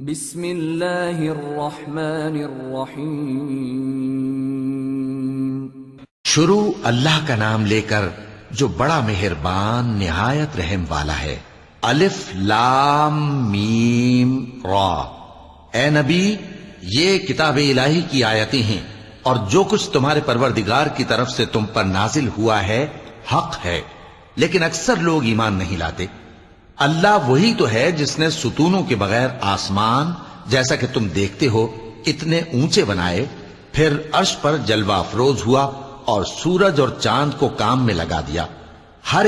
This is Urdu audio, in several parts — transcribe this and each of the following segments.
بسم اللہ الرحمن الرحیم۔ شروع اللہ کا نام لے کر جو بڑا مہربان نہایت رحم والا ہے۔ الف لام میم را۔ اے نبی، یہ کتاب الہی کی آیتیں ہیں اور جو کچھ تمہارے پروردگار کی طرف سے تم پر نازل ہوا ہے حق ہے، لیکن اکثر لوگ ایمان نہیں لاتے۔ اللہ وہی تو ہے جس نے ستونوں کے بغیر آسمان جیسا کہ تم دیکھتے ہو اتنے اونچے بنائے، پھر عرش پر جلوہ افروز ہوا اور سورج اور چاند کو کام میں لگا دیا۔ ہر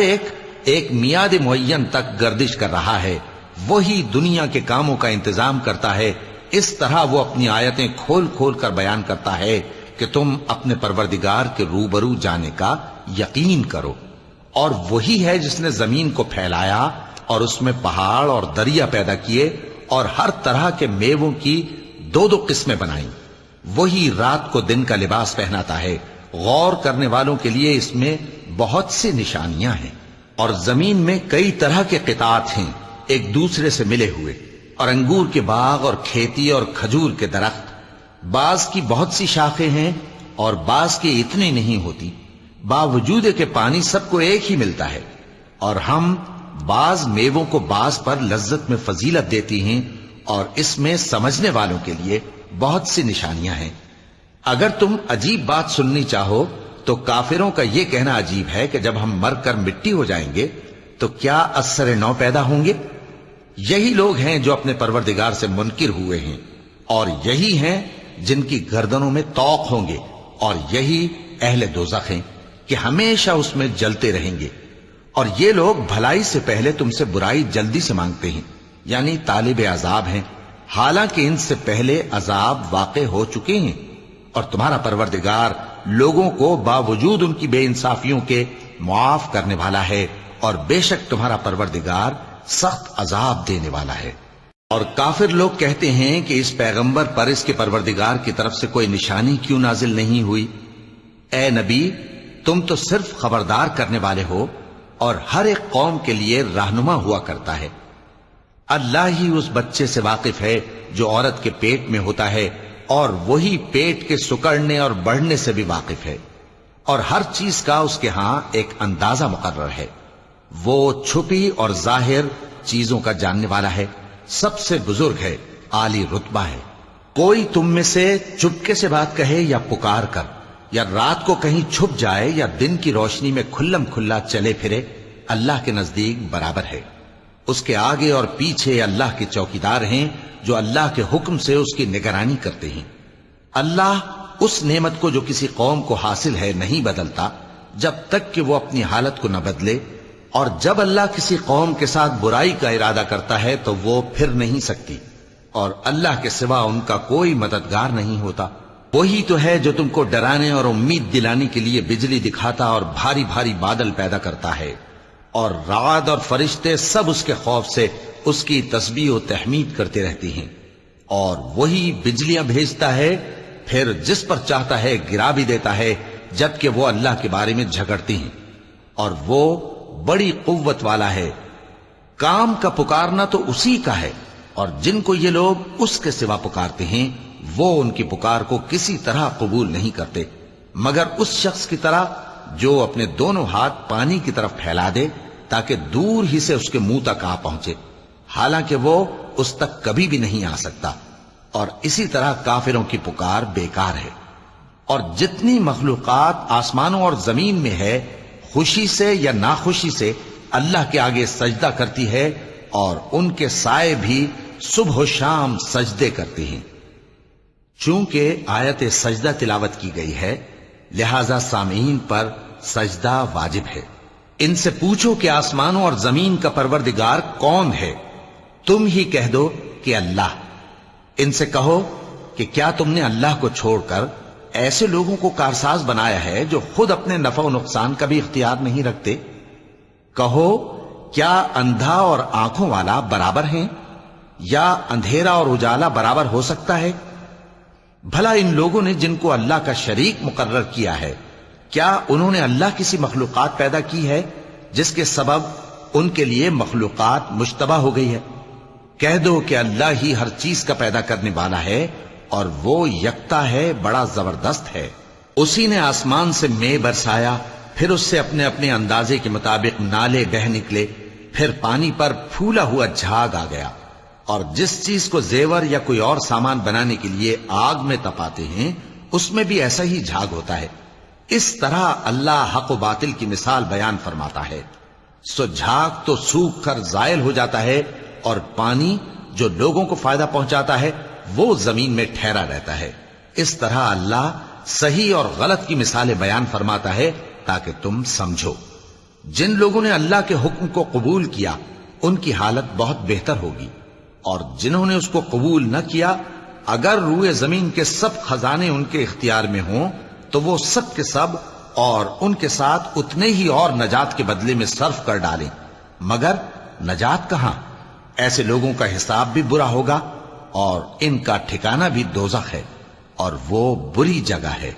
ایک میعاد معین تک گردش کر رہا ہے۔ وہی دنیا کے کاموں کا انتظام کرتا ہے۔ اس طرح وہ اپنی آیتیں کھول کھول کر بیان کرتا ہے کہ تم اپنے پروردگار کے روبرو جانے کا یقین کرو۔ اور وہی ہے جس نے زمین کو پھیلایا اور اس میں پہاڑ اور دریا پیدا کیے اور ہر طرح کے میووں کی دو دو قسمیں بنائیں۔ وہی رات کو دن کا لباس پہناتا ہے۔ غور کرنے والوں کے لیے اس میں بہت سی نشانیاں ہیں۔ اور زمین میں کئی طرح کے قطعات ہیں ایک دوسرے سے ملے ہوئے، اور انگور کے باغ اور کھیتی اور کھجور کے درخت۔ بعض کی بہت سی شاخیں ہیں اور بعض کی اتنی نہیں ہوتی، باوجود کہ پانی سب کو ایک ہی ملتا ہے۔ اور ہم بعض میووں کو بعض پر لذت میں فضیلت دیتی ہیں، اور اس میں سمجھنے والوں کے لیے بہت سی نشانیاں ہیں۔ اگر تم عجیب بات سننی چاہو تو کافروں کا یہ کہنا عجیب ہے کہ جب ہم مر کر مٹی ہو جائیں گے تو کیا از سر نو پیدا ہوں گے؟ یہی لوگ ہیں جو اپنے پروردگار سے منکر ہوئے ہیں، اور یہی ہیں جن کی گردنوں میں طوق ہوں گے، اور یہی اہل دوزخ ہیں کہ ہمیشہ اس میں جلتے رہیں گے۔ اور یہ لوگ بھلائی سے پہلے تم سے برائی جلدی سے مانگتے ہیں، یعنی طالب عذاب ہیں، حالانکہ ان سے پہلے عذاب واقع ہو چکے ہیں۔ اور تمہارا پروردگار لوگوں کو باوجود ان کی بے انصافیوں کے معاف کرنے والا ہے، اور بے شک تمہارا پروردگار سخت عذاب دینے والا ہے۔ اور کافر لوگ کہتے ہیں کہ اس پیغمبر پر اس کے پروردگار کی طرف سے کوئی نشانی کیوں نازل نہیں ہوئی؟ اے نبی، تم تو صرف خبردار کرنے والے ہو اور ہر ایک قوم کے لیے رہنما ہوا کرتا ہے۔ اللہ ہی اس بچے سے واقف ہے جو عورت کے پیٹ میں ہوتا ہے، اور وہی پیٹ کے سکڑنے اور بڑھنے سے بھی واقف ہے، اور ہر چیز کا اس کے ہاں ایک اندازہ مقرر ہے۔ وہ چھپی اور ظاہر چیزوں کا جاننے والا ہے، سب سے بزرگ ہے، عالی رتبہ ہے۔ کوئی تم میں سے چپکے سے بات کہے یا پکار کر، یا رات کو کہیں چھپ جائے یا دن کی روشنی میں کھلم کھلا چلے پھرے، اللہ کے نزدیک برابر ہے۔ اس کے آگے اور پیچھے اللہ کے چوکیدار ہیں جو اللہ کے حکم سے اس کی نگرانی کرتے ہیں۔ اللہ اس نعمت کو جو کسی قوم کو حاصل ہے نہیں بدلتا جب تک کہ وہ اپنی حالت کو نہ بدلے، اور جب اللہ کسی قوم کے ساتھ برائی کا ارادہ کرتا ہے تو وہ پھر نہیں سکتی، اور اللہ کے سوا ان کا کوئی مددگار نہیں ہوتا۔ وہی تو ہے جو تم کو ڈرانے اور امید دلانے کے لیے بجلی دکھاتا اور بھاری بھاری بادل پیدا کرتا ہے، اور رعد اور فرشتے سب اس کے خوف سے اس کی تسبیح و تحمید کرتے رہتے ہیں۔ اور وہی بجلیاں بھیجتا ہے، پھر جس پر چاہتا ہے گرا بھی دیتا ہے، جبکہ وہ اللہ کے بارے میں جھگڑتے ہیں، اور وہ بڑی قوت والا ہے۔ کام کا پکارنا تو اسی کا ہے، اور جن کو یہ لوگ اس کے سوا پکارتے ہیں وہ ان کی پکار کو کسی طرح قبول نہیں کرتے، مگر اس شخص کی طرح جو اپنے دونوں ہاتھ پانی کی طرف پھیلا دے تاکہ دور ہی سے اس کے منہ تک آ پہنچے، حالانکہ وہ اس تک کبھی بھی نہیں آ سکتا۔ اور اسی طرح کافروں کی پکار بیکار ہے۔ اور جتنی مخلوقات آسمانوں اور زمین میں ہے، خوشی سے یا ناخوشی سے اللہ کے آگے سجدہ کرتی ہے، اور ان کے سائے بھی صبح و شام سجدے کرتے ہیں۔ چونکہ آیت سجدہ تلاوت کی گئی ہے، لہذا سامعین پر سجدہ واجب ہے۔ ان سے پوچھو کہ آسمانوں اور زمین کا پروردگار کون ہے؟ تم ہی کہہ دو کہ اللہ۔ ان سے کہو کہ کیا تم نے اللہ کو چھوڑ کر ایسے لوگوں کو کارساز بنایا ہے جو خود اپنے نفع و نقصان کا بھی اختیار نہیں رکھتے؟ کہو کیا اندھا اور آنکھوں والا برابر ہیں، یا اندھیرا اور اجالا برابر ہو سکتا ہے؟ بھلا ان لوگوں نے جن کو اللہ کا شریک مقرر کیا ہے، کیا انہوں نے اللہ کسی مخلوقات پیدا کی ہے جس کے سبب ان کے لیے مخلوقات مشتبہ ہو گئی ہے؟ کہہ دو کہ اللہ ہی ہر چیز کا پیدا کرنے والا ہے اور وہ یکتا ہے، بڑا زبردست ہے۔ اسی نے آسمان سے مے برسایا، پھر اس سے اپنے اپنے اندازے کے مطابق نالے بہ نکلے، پھر پانی پر پھولا ہوا جھاگ آ گیا۔ اور جس چیز کو زیور یا کوئی اور سامان بنانے کے لیے آگ میں تپاتے ہیں اس میں بھی ایسا ہی جھاگ ہوتا ہے۔ اس طرح اللہ حق و باطل کی مثال بیان فرماتا ہے۔ سو جھاگ تو سوکھ کر زائل ہو جاتا ہے، اور پانی جو لوگوں کو فائدہ پہنچاتا ہے وہ زمین میں ٹھہرا رہتا ہے۔ اس طرح اللہ صحیح اور غلط کی مثالیں بیان فرماتا ہے تاکہ تم سمجھو۔ جن لوگوں نے اللہ کے حکم کو قبول کیا ان کی حالت بہت بہتر ہوگی، اور جنہوں نے اس کو قبول نہ کیا اگر روئے زمین کے سب خزانے ان کے اختیار میں ہوں تو وہ سب کے سب اور ان کے ساتھ اتنے ہی اور نجات کے بدلے میں صرف کر ڈالیں، مگر نجات کہاں؟ ایسے لوگوں کا حساب بھی برا ہوگا اور ان کا ٹھکانہ بھی دوزخ ہے، اور وہ بری جگہ ہے۔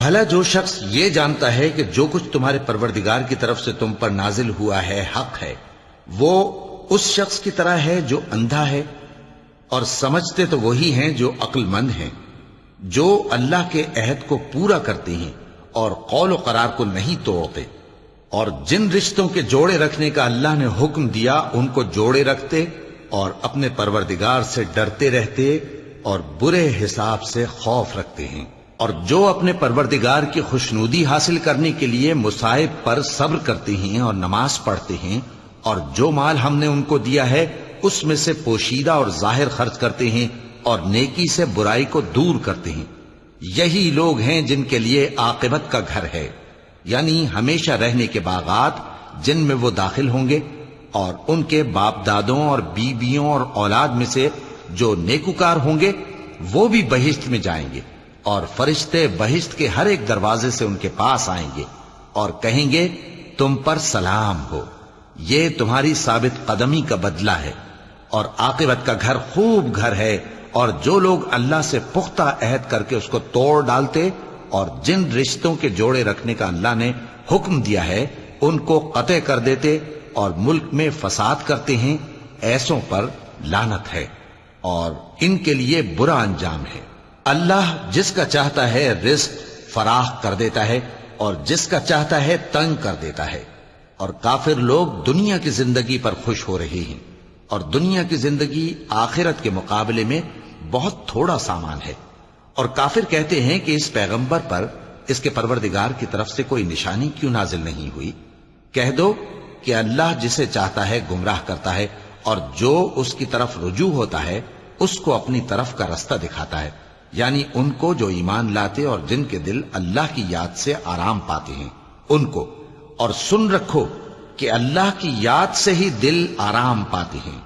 بھلا جو شخص یہ جانتا ہے کہ جو کچھ تمہارے پروردگار کی طرف سے تم پر نازل ہوا ہے حق ہے، وہ اس شخص کی طرح ہے جو اندھا ہے، اور سمجھتے تو وہی ہیں جو عقل مند ہیں، جو اللہ کے عہد کو پورا کرتے ہیں اور قول و قرار کو نہیں توڑتے، اور جن رشتوں کے جوڑے رکھنے کا اللہ نے حکم دیا ان کو جوڑے رکھتے، اور اپنے پروردگار سے ڈرتے رہتے اور برے حساب سے خوف رکھتے ہیں، اور جو اپنے پروردگار کی خوشنودی حاصل کرنے کے لیے مصائب پر صبر کرتے ہیں اور نماز پڑھتے ہیں، اور جو مال ہم نے ان کو دیا ہے اس میں سے پوشیدہ اور ظاہر خرچ کرتے ہیں اور نیکی سے برائی کو دور کرتے ہیں، یہی لوگ ہیں جن کے لیے عاقبت کا گھر ہے، یعنی ہمیشہ رہنے کے باغات جن میں وہ داخل ہوں گے، اور ان کے باپ دادوں اور بیویوں اور اولاد میں سے جو نیکوکار ہوں گے وہ بھی بہشت میں جائیں گے، اور فرشتے بہشت کے ہر ایک دروازے سے ان کے پاس آئیں گے اور کہیں گے تم پر سلام ہو، یہ تمہاری ثابت قدمی کا بدلہ ہے، اور عاقبت کا گھر خوب گھر ہے۔ اور جو لوگ اللہ سے پختہ عہد کر کے اس کو توڑ ڈالتے اور جن رشتوں کے جوڑے رکھنے کا اللہ نے حکم دیا ہے ان کو قطع کر دیتے اور ملک میں فساد کرتے ہیں، ایسوں پر لعنت ہے اور ان کے لیے برا انجام ہے۔ اللہ جس کا چاہتا ہے رزق فراخ کر دیتا ہے اور جس کا چاہتا ہے تنگ کر دیتا ہے، اور کافر لوگ دنیا کی زندگی پر خوش ہو رہے ہیں، اور دنیا کی زندگی آخرت کے مقابلے میں بہت تھوڑا سامان ہے۔ اور کافر کہتے ہیں کہ اس پیغمبر پر اس کے پروردگار کی طرف سے کوئی نشانی کیوں نازل نہیں ہوئی؟ کہہ دو کہ اللہ جسے چاہتا ہے گمراہ کرتا ہے، اور جو اس کی طرف رجوع ہوتا ہے اس کو اپنی طرف کا رستہ دکھاتا ہے، یعنی ان کو جو ایمان لاتے اور جن کے دل اللہ کی یاد سے آرام پاتے ہیں ان کو۔ اور سن رکھو کہ اللہ کی یاد سے ہی دل آرام پاتے ہیں۔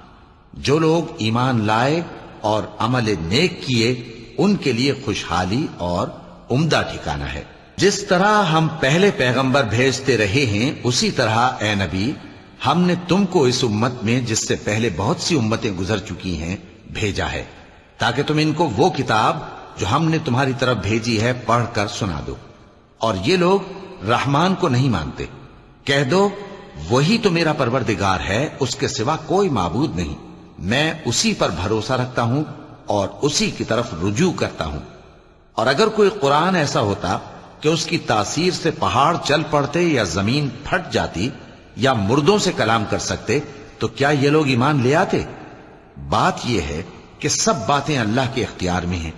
جو لوگ ایمان لائے اور عمل نیک کیے ان کے لیے خوشحالی اور عمدہ ٹھکانہ ہے۔ جس طرح ہم پہلے پیغمبر بھیجتے رہے ہیں اسی طرح اے نبی ہم نے تم کو اس امت میں جس سے پہلے بہت سی امتیں گزر چکی ہیں بھیجا ہے، تاکہ تم ان کو وہ کتاب جو ہم نے تمہاری طرف بھیجی ہے پڑھ کر سنا دو۔ اور یہ لوگ رحمان کو نہیں مانتے۔ کہہ دو وہی تو میرا پروردگار ہے، اس کے سوا کوئی معبود نہیں، میں اسی پر بھروسہ رکھتا ہوں اور اسی کی طرف رجوع کرتا ہوں۔ اور اگر کوئی قرآن ایسا ہوتا کہ اس کی تاثیر سے پہاڑ چل پڑتے یا زمین پھٹ جاتی یا مردوں سے کلام کر سکتے تو کیا یہ لوگ ایمان لے آتے؟ بات یہ ہے کہ سب باتیں اللہ کے اختیار میں ہیں،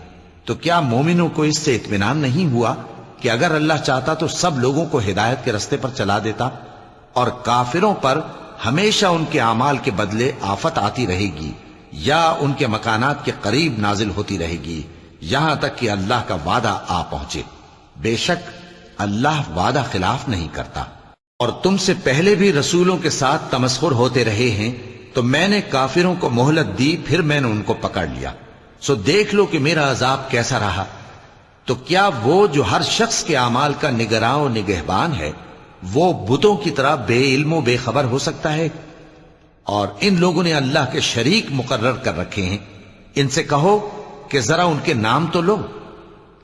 تو کیا مومنوں کو اس سے اطمینان نہیں ہوا کہ اگر اللہ چاہتا تو سب لوگوں کو ہدایت کے رستے پر چلا دیتا؟ اور کافروں پر ہمیشہ ان کے اعمال کے بدلے آفت آتی رہے گی یا ان کے مکانات کے قریب نازل ہوتی رہے گی یہاں تک کہ اللہ کا وعدہ آ پہنچے۔ بے شک اللہ وعدہ خلاف نہیں کرتا۔ اور تم سے پہلے بھی رسولوں کے ساتھ تمسخر ہوتے رہے ہیں، تو میں نے کافروں کو مہلت دی، پھر میں نے ان کو پکڑ لیا، سو دیکھ لو کہ میرا عذاب کیسا رہا۔ تو کیا وہ جو ہر شخص کے اعمال کا نگراں و نگہبان ہے وہ بتوں کی طرح بے علم و بے خبر ہو سکتا ہے؟ اور ان لوگوں نے اللہ کے شریک مقرر کر رکھے ہیں، ان سے کہو کہ ذرا ان کے نام تو لو۔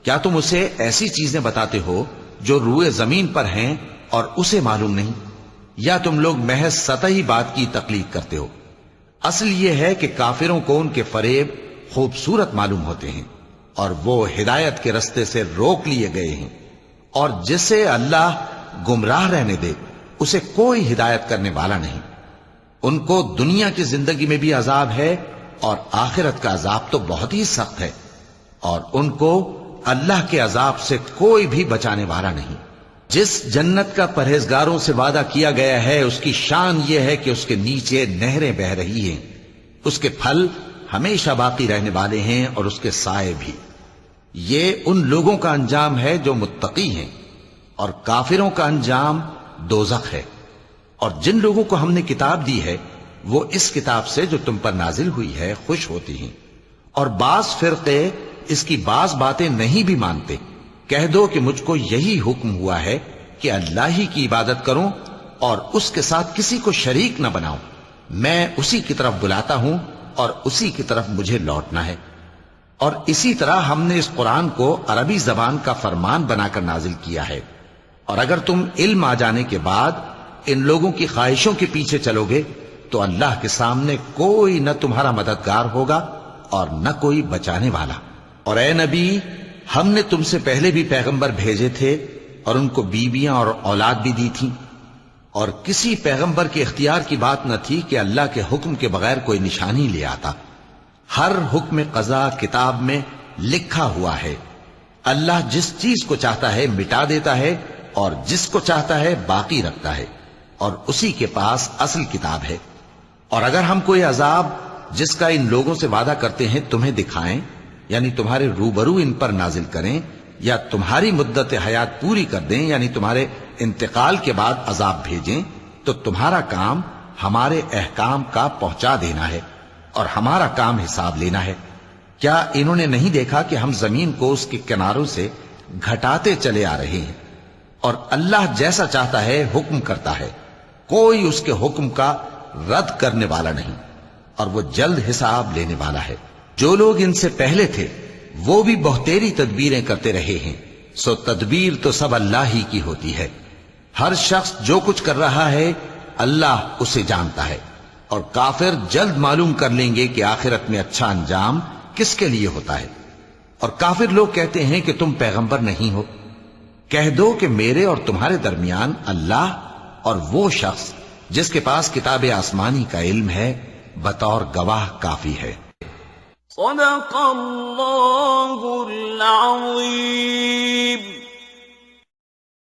کیا تم اسے ایسی چیزیں بتاتے ہو جو روئے زمین پر ہیں اور اسے معلوم نہیں، یا تم لوگ محض سطحی بات کی تقلید کرتے ہو؟ اصل یہ ہے کہ کافروں کو ان کے فریب خوبصورت معلوم ہوتے ہیں اور وہ ہدایت کے رستے سے روک لیے گئے ہیں، اور جسے اللہ گمراہ رہنے دے اسے کوئی ہدایت کرنے والا نہیں۔ ان کو دنیا کی زندگی میں بھی عذاب ہے اور آخرت کا عذاب تو بہت ہی سخت ہے، اور ان کو اللہ کے عذاب سے کوئی بھی بچانے والا نہیں۔ جس جنت کا پرہیزگاروں سے وعدہ کیا گیا ہے اس کی شان یہ ہے کہ اس کے نیچے نہریں بہ رہی ہیں، اس کے پھل ہمیشہ باقی رہنے والے ہیں اور اس کے سائے بھی۔ یہ ان لوگوں کا انجام ہے جو متقی ہیں، اور کافروں کا انجام دوزخ ہے۔ اور جن لوگوں کو ہم نے کتاب دی ہے وہ اس کتاب سے جو تم پر نازل ہوئی ہے خوش ہوتی ہیں، اور بعض فرقے اس کی بعض باتیں نہیں بھی مانتے۔ کہہ دو کہ مجھ کو یہی حکم ہوا ہے کہ اللہ ہی کی عبادت کروں اور اس کے ساتھ کسی کو شریک نہ بناؤں، میں اسی کی طرف بلاتا ہوں اور اسی کی طرف مجھے لوٹنا ہے۔ اور اسی طرح ہم نے اس قرآن کو عربی زبان کا فرمان بنا کر نازل کیا ہے، اور اگر تم علم آ جانے کے بعد ان لوگوں کی خواہشوں کے پیچھے چلو گے تو اللہ کے سامنے کوئی نہ تمہارا مددگار ہوگا اور نہ کوئی بچانے والا۔ اور اے نبی، ہم نے تم سے پہلے بھی پیغمبر بھیجے تھے اور ان کو بیویاں اور اولاد بھی دی تھیں، اور کسی پیغمبر کے اختیار کی بات نہ تھی کہ اللہ کے حکم کے بغیر کوئی نشانی لے آتا۔ ہر حکم قضا کتاب میں لکھا ہوا ہے۔ اللہ جس چیز کو چاہتا ہے مٹا دیتا ہے اور جس کو چاہتا ہے باقی رکھتا ہے، اور اسی کے پاس اصل کتاب ہے۔ اور اگر ہم کوئی عذاب جس کا ان لوگوں سے وعدہ کرتے ہیں تمہیں دکھائیں، یعنی تمہارے روبرو ان پر نازل کریں، یا تمہاری مدت حیات پوری کر دیں، یعنی تمہارے انتقال کے بعد عذاب بھیجیں، تو تمہارا کام ہمارے احکام کا پہنچا دینا ہے اور ہمارا کام حساب لینا ہے۔ کیا انہوں نے نہیں دیکھا کہ ہم زمین کو اس کے کناروں سے گھٹاتے چلے آ رہے ہیں؟ اور اللہ جیسا چاہتا ہے حکم کرتا ہے، کوئی اس کے حکم کا رد کرنے والا نہیں، اور وہ جلد حساب لینے والا ہے۔ جو لوگ ان سے پہلے تھے وہ بھی بہتیری تدبیریں کرتے رہے ہیں، سو تدبیر تو سب اللہ ہی کی ہوتی ہے۔ ہر شخص جو کچھ کر رہا ہے اللہ اسے جانتا ہے، اور کافر جلد معلوم کر لیں گے کہ آخرت میں اچھا انجام کس کے لیے ہوتا ہے۔ اور کافر لوگ کہتے ہیں کہ تم پیغمبر نہیں ہو۔ کہہ دو کہ میرے اور تمہارے درمیان اللہ اور وہ شخص جس کے پاس کتاب آسمانی کا علم ہے بطور گواہ کافی ہے۔ صدق اللہ العظیم۔